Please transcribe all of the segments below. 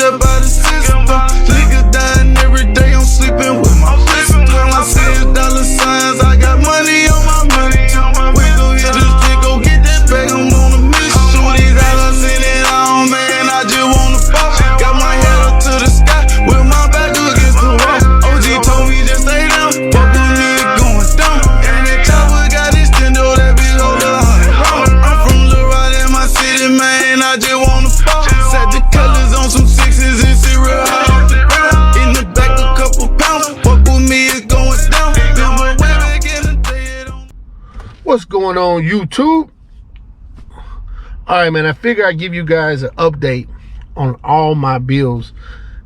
up out the system. Niggas dying every day, I'm sleeping with my sister. I see dollar signs, I got money on my money. We go hit the stick, go get that bag, I'm on a mission. Shoot these eyes, I seen it all, man, I just wanna fall. Got my head up to the sky, with my back against the wall. OG told me just stay down, fuck with me, it going down. And that chopper got extended, that big old I'm from Lil Rod in my city, man, I just wanna fall. Set the colors on some sixes and see real high off the ground. In the back, a couple pounds, fuck with me, it going down. What's going on, YouTube? All right, man, I figure I'd give you guys an update on all my bills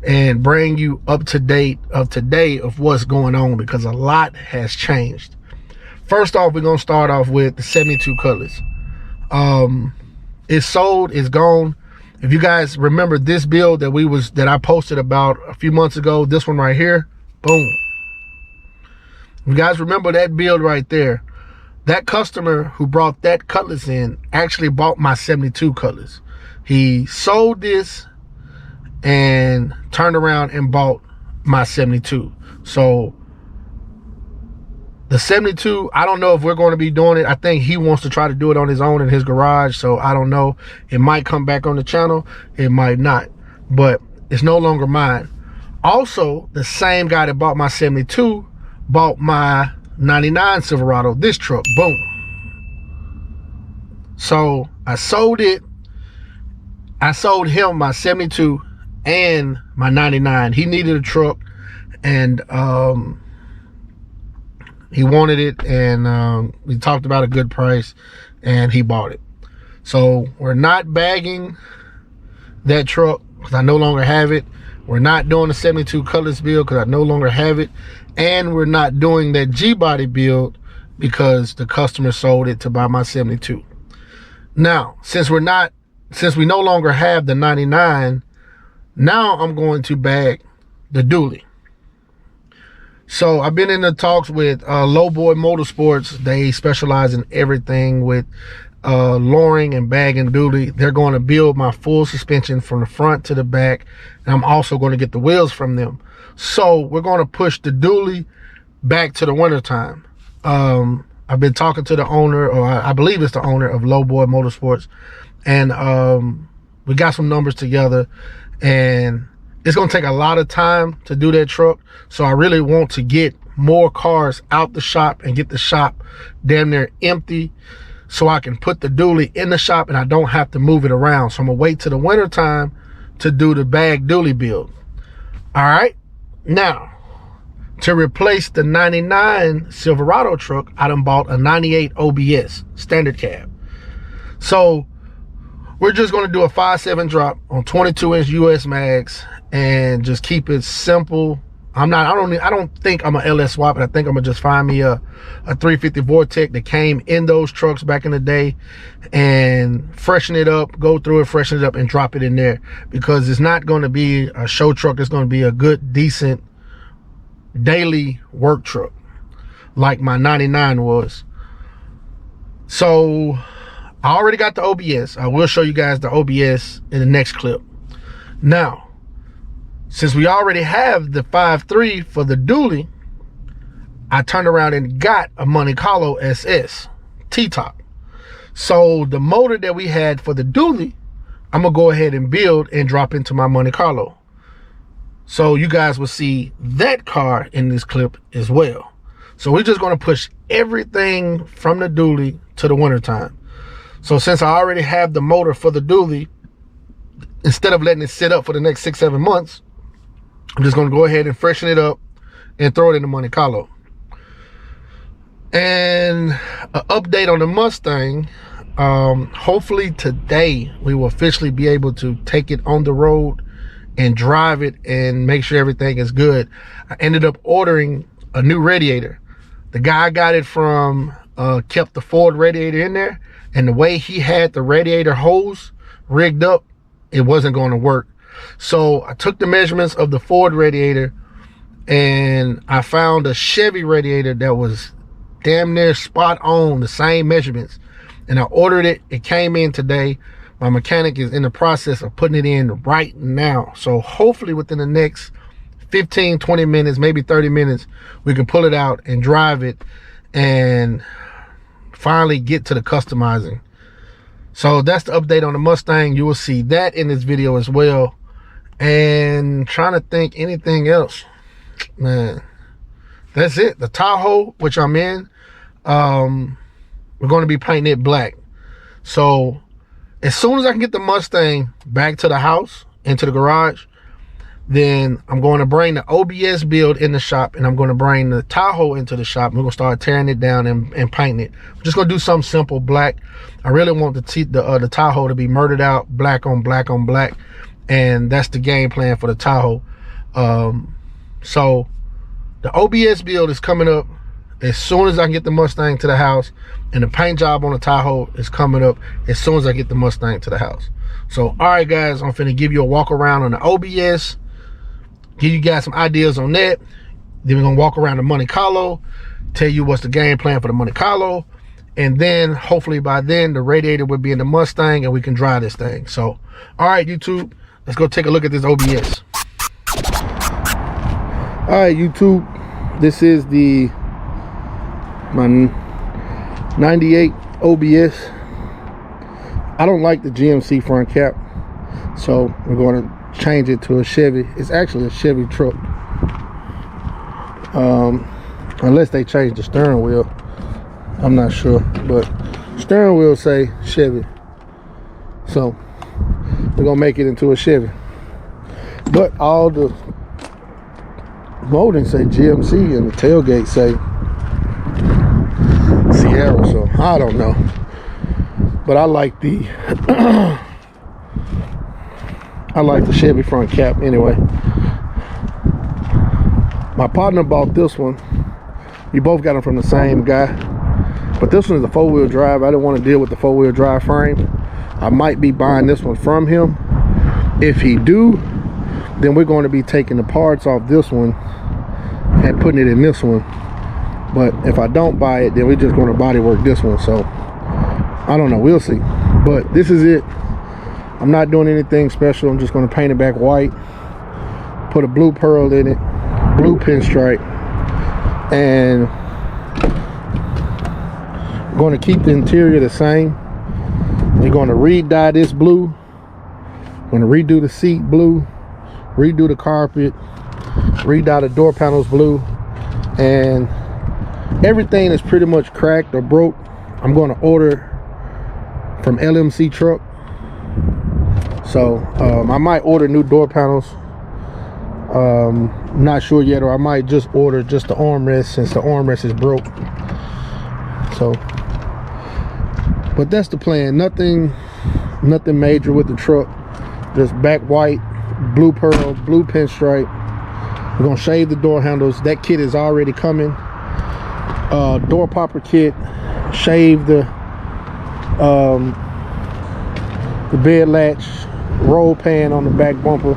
and bring you up to date of today of what's going on, because a lot has changed. First off, we're gonna start off with the 72 colors. It's sold, it's gone. If you guys remember this bill that I posted about a few months ago, this one right here, boom. You guys remember that bill right there? That customer who brought that Cutlass in actually bought my 72 Cutlass. He sold this and turned around and bought my 72. So the 72, I don't know if we're going to be doing it. I think he wants to try to do it on his own in his garage. So I don't know. It might come back on the channel. It might not. But it's no longer mine. Also, the same guy that bought my 72 bought my 99 Silverado, this truck, boom. So I sold it. I sold him my 72 and my 99. He needed a truck, and he wanted it, and we talked about a good price, and he bought it. So we're not bagging that truck because I no longer have it. We're not doing the 72 Cutlass build because I no longer have it. And we're not doing that G-body build because the customer sold it to buy my 72. Now, since we no longer have the 99, now I'm going to bag the dually. So I've been in the talks with Lowboy Motorsports. They specialize in everything with lowering and bagging dually. They're going to build my full suspension from the front to the back, and I'm also going to get the wheels from them. So we're going to push the dually back to the winter time. I've been talking to the owner, or I believe it's the owner of Lowboy Motorsports, and we got some numbers together, and it's going to take a lot of time to do that truck. So I really want to get more cars out the shop and get the shop damn near empty, so I can put the dually in the shop and I don't have to move it around. So I'm gonna wait till the winter time to do the bag dually build. All right. Now, to replace the 99 Silverado truck, I done bought a 98 OBS standard cab. So we're just going to do a 5.7 drop on 22-inch US mags and just keep it simple. I don't think I'm a LS swap, but I think I'm gonna just find me a 350 Vortec that came in those trucks back in the day and freshen it up, go through it, freshen it up, and drop it in there, because it's not going to be a show truck. It's going to be a good, decent daily work truck like my 99 was. So I already got the OBS. I will show you guys the OBS in the next clip. Now, since we already have the 5.3 for the dually, I turned around and got a Monte Carlo SS T-top. So the motor that we had for the dually, I'm gonna go ahead and build and drop into my Monte Carlo. So you guys will see that car in this clip as well. So we're just gonna push everything from the dually to the winter time. So since I already have the motor for the dually, instead of letting it sit up for the next 6-7 months, I'm just going to go ahead and freshen it up and throw it in the Monte Carlo. And an update on the Mustang. Hopefully today we will officially be able to take it on the road and drive it and make sure everything is good. I ended up ordering a new radiator. The guy got it from, kept the Ford radiator in there, and the way he had the radiator hose rigged up, it wasn't going to work. So I took the measurements of the Ford radiator, and I found a Chevy radiator that was damn near spot on, the same measurements, and I ordered it. It came in today, My mechanic is in the process of putting it in right now. So hopefully within the next 15, 20 minutes, maybe 30 minutes, we can pull it out and drive it and finally get to the customizing. So that's the update on the Mustang. You will see that in this video as well. And trying to think anything else, man. That's it. The Tahoe, which I'm in, we're going to be painting it black. So as soon as I can get the Mustang back to the house, into the garage, then I'm going to bring the OBS build in the shop, and I'm going to bring the Tahoe into the shop. We're going to start tearing it down and painting it. I'm just going to do something simple, black. I really want the Tahoe to be murdered out, black on black on black. And that's the game plan for the Tahoe. So the OBS build is coming up as soon as I can get the Mustang to the house, and the paint job on the Tahoe is coming up as soon as I get the Mustang to the house. So, all right, guys, I'm finna give you a walk around on the OBS, give you guys some ideas on that. Then we're gonna walk around the Monte Carlo, tell you what's the game plan for the Monte Carlo, and then hopefully by then the radiator will be in the Mustang and we can drive this thing. So, all right, YouTube, let's go take a look at this OBS. All right, YouTube, this is my 98 OBS. I don't like the GMC front cap, so we're going to change it to a Chevy. It's actually a Chevy truck, unless they change the steering wheel. I'm not sure, but steering wheel say Chevy, so we're gonna make it into a Chevy. But all the molding say GMC and the tailgate say Sierra, so I don't know. But I like the I like the Chevy front cap anyway. My partner bought this one. We both got them from the same guy, but this one is a four-wheel drive. I didn't want to deal with the four-wheel drive frame. I might be buying this one from him. If he do, then we're going to be taking the parts off this one and putting it in this one. But if I don't buy it, then we're just going to body work this one. So I don't know, we'll see. But this is it. I'm not doing anything special. I'm just going to paint it back white, put a blue pearl in it, blue pinstripe, and I'm going to keep the interior the same. We're going to re-dye this blue. I'm going to redo the seat blue, redo the carpet, re-dye the door panels blue, and everything is pretty much cracked or broke. I'm going to order from LMC Truck. So I might order new door panels. I'm not sure yet, or I might just order just the armrest since the armrest is broke. So, but that's the plan. Nothing major with the truck. Just back white, blue pearl, blue pinstripe. We're gonna shave the door handles. That kit is already coming. Door popper kit. Shave the bed latch, roll pan on the back bumper,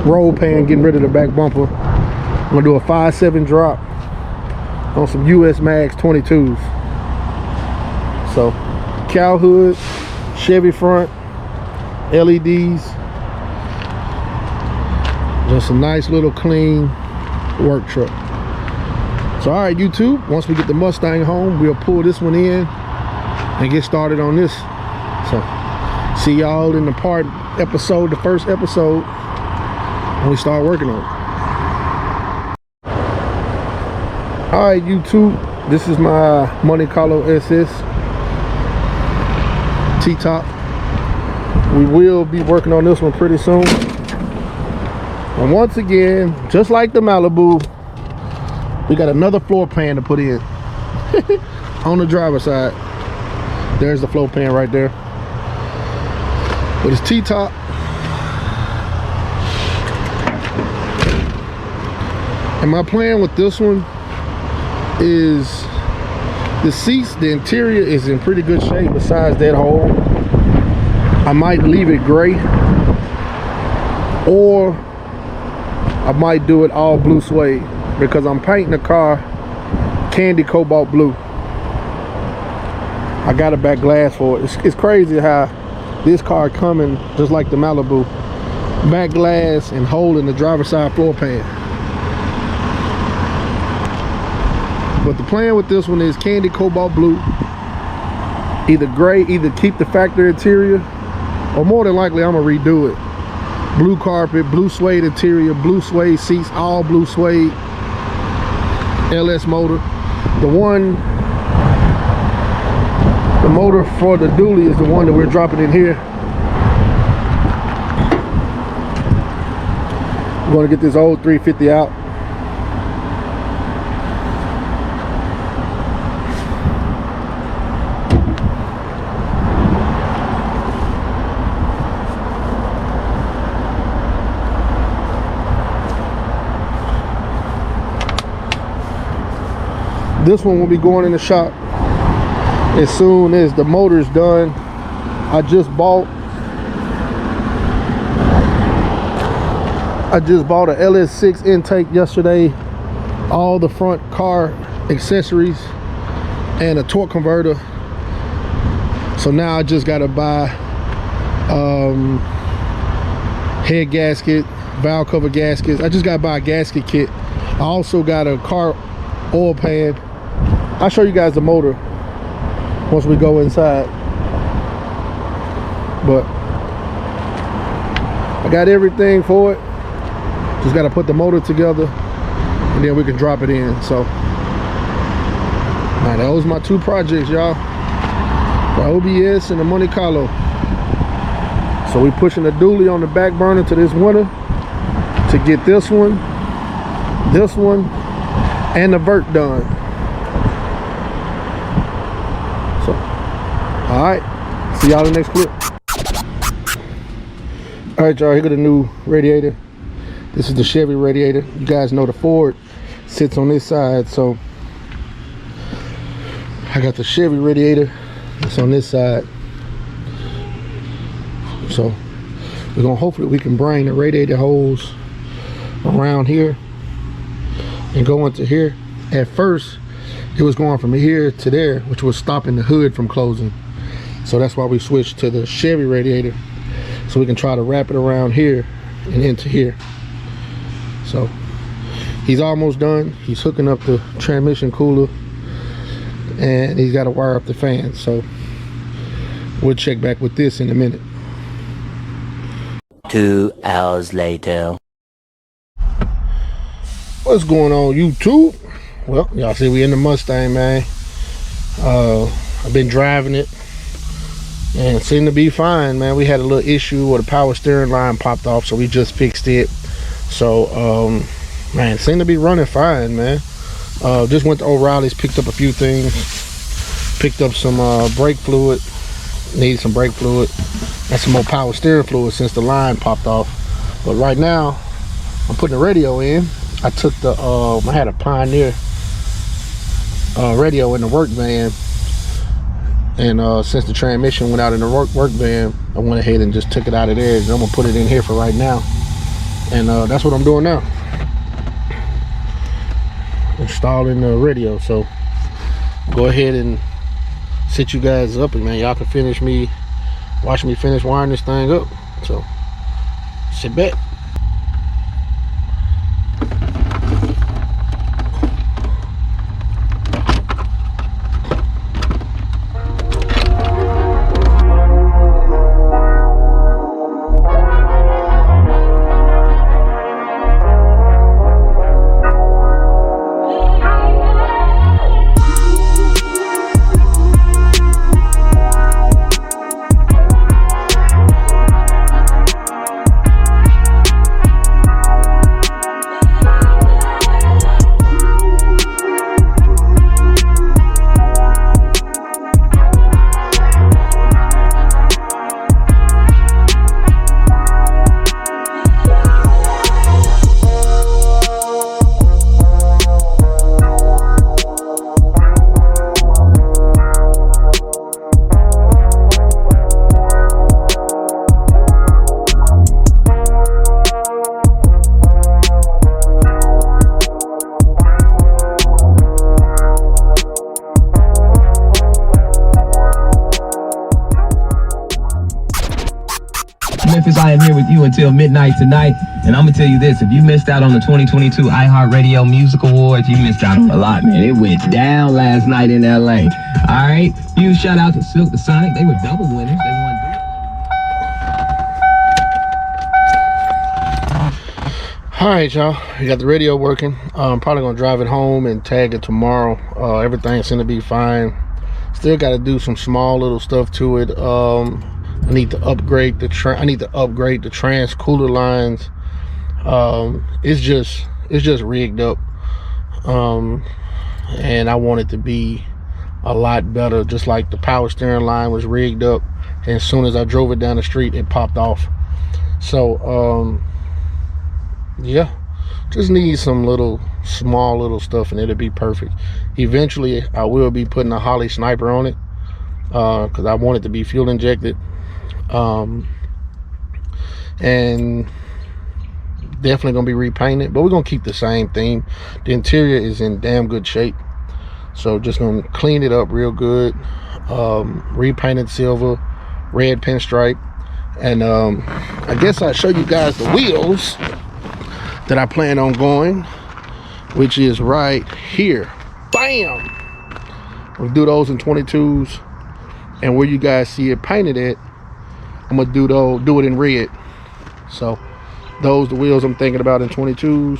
roll pan, getting rid of the back bumper. I'm gonna do a 5.7 drop on some US Max 22s. So cow hood, Chevy front, LEDs, just a nice little clean work truck. So all right, YouTube, once we get the Mustang home, we'll pull this one in and get started on this. So see y'all in the the first episode, when we start working on it. All right, YouTube, this is my Monte Carlo SS T-top. We will be working on this one pretty soon. And once again, just like the Malibu, we got another floor pan to put in on the driver's side. There's the floor pan right there. But it's T-top. And my plan with this one is the seats, the interior is in pretty good shape besides that hole. I might leave it gray, or I might do it all blue suede, because I'm painting the car candy cobalt blue. I got a back glass for it. It's crazy how this car coming just like the Malibu, back glass and hole in the driver's side floor pan. But the plan with this one is candy cobalt blue, either gray, either keep the factory interior, or more than likely I'm gonna redo it. Blue carpet, blue suede interior, blue suede seats, all blue suede, LS motor. The motor for the dually is the one that we're dropping in here. We're gonna get this old 350 out. This one will be going in the shop as soon as the motor's done. I just bought a LS6 intake yesterday, all the front car accessories and a torque converter. So now I just gotta buy head gasket, valve cover gaskets. I just gotta buy a gasket kit. I also got a car oil pan. I'll show you guys the motor once we go inside. But I got everything for it. Just got to put the motor together and then we can drop it in. So, alright, that was my two projects, y'all. The OBS and the Monte Carlo. So we pushing the dually on the back burner to this winter to get this one, and the vert done. So, alright, see y'all in the next clip. Alright, y'all, here got a new radiator. This is the Chevy radiator. You guys know the Ford sits on this side, so I got the Chevy radiator that's on this side. So we're gonna, hopefully we can bring the radiator hose around here and go into here. At first it was going from here to there, which was stopping the hood from closing. So that's why we switched to the Chevy radiator, so we can try to wrap it around here and into here. So he's almost done. He's hooking up the transmission cooler and he's got to wire up the fan. So we'll check back with this in a minute. 2 hours later. What's going on, YouTube? Well, y'all see we in the Mustang, man. I've been driving it and it seemed to be fine, man. We had a little issue where the power steering line popped off, so we just fixed it. So man, it seemed to be running fine, man. Just went to O'Reilly's, picked up a few things, picked up some brake fluid, needed some brake fluid and some more power steering fluid since the line popped off. But right now I'm putting the radio in. I took the I had a Pioneer radio in the work van, and since the transmission went out in the work van, I went ahead and just took it out of there, and I'm gonna put it in here for right now. And that's what I'm doing now, installing the radio. So go ahead and sit you guys up, and man, y'all can watch me finish wiring this thing up. So sit back. Memphis. I am here with you until midnight tonight. And I'm going to tell you this. If you missed out on the 2022 iHeartRadio Music Awards, you missed out on a lot, man. It went down last night in LA. All right. Huge shout out to Silk the Sonic. They were double winners. They won. All right, y'all. We got the radio working. I'm probably gonna drive it home and tag it tomorrow. Everything's gonna be fine. Still got to do some small little stuff to it. I need to upgrade the trans cooler lines. It's just rigged up, and I want it to be a lot better. Just like the power steering line was rigged up, and as soon as I drove it down the street, it popped off. So yeah, just need some small little stuff and it'll be perfect. Eventually I will be putting a Holley Sniper on it, because I want it to be fuel injected, and definitely gonna be repainted, but we're gonna keep the same theme. The interior is in damn good shape, so just gonna clean it up real good, repainted silver, red pinstripe, and I guess I'll show you guys the wheels that I plan on going, which is right here. Bam! We'll do those in 22s, and where you guys see it painted at, I'm gonna do it in red. So those the wheels I'm thinking about in 22s,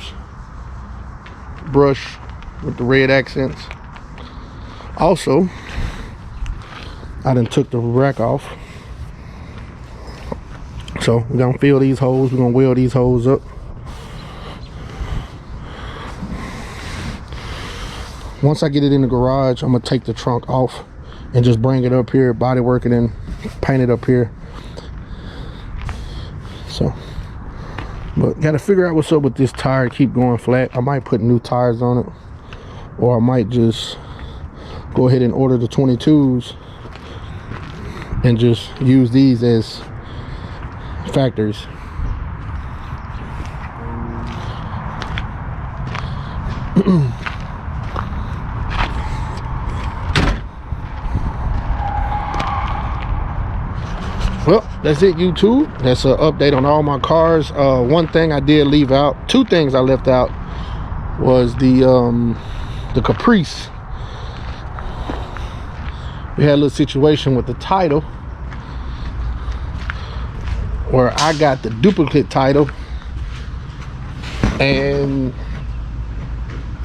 brush with the red accents. Also, I done took the rack off, so we're gonna fill these holes. We're gonna weld these holes up. Once I get it in the garage, I'm gonna take the trunk off and just bring it up here, body work it and paint it up here. So, but gotta figure out what's up with this tire. Keep going flat. I might put new tires on it, or I might just go ahead and order the 22s and just use these as factories. Well, that's it, YouTube. That's an update on all my cars. One thing I did leave out, two things I left out, was the Caprice. We had a little situation with the title where I got the duplicate title, and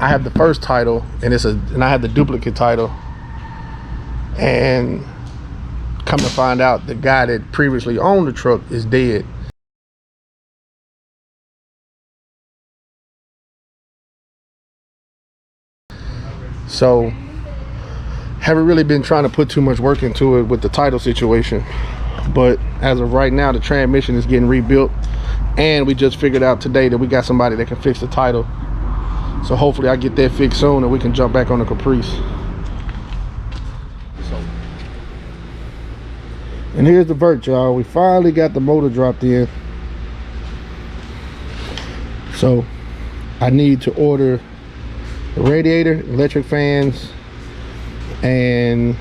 I have the first title, and I have the duplicate title, and come to find out the guy that previously owned the truck is dead. So haven't really been trying to put too much work into it with the title situation, but as of right now the transmission is getting rebuilt, and we just figured out today that we got somebody that can fix the title. So hopefully I get that fixed soon and we can jump back on the Caprice. And here's the vert, y'all. We finally got the motor dropped in. So I need to order the radiator, electric fans, and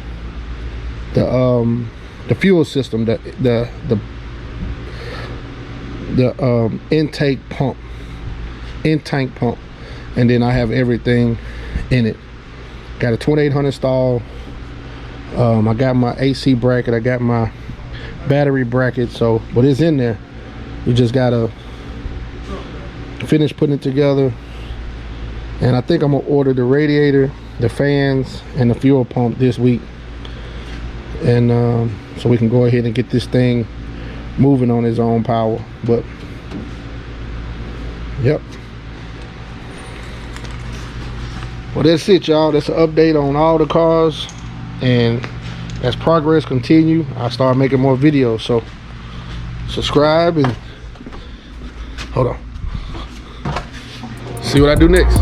the fuel system, the intake pump, in-tank pump, and then I have everything in it. Got a 2800 stall. I got my AC bracket, I got my battery bracket, so but it's in there. You just gotta finish putting it together, and I think I'm gonna order the radiator, the fans, and the fuel pump this week, and so we can go ahead and get this thing moving on its own power. But yep, well, that's it, y'all. That's an update on all the cars, and as progress continue, I start making more videos. So subscribe and hold on, see what I do next.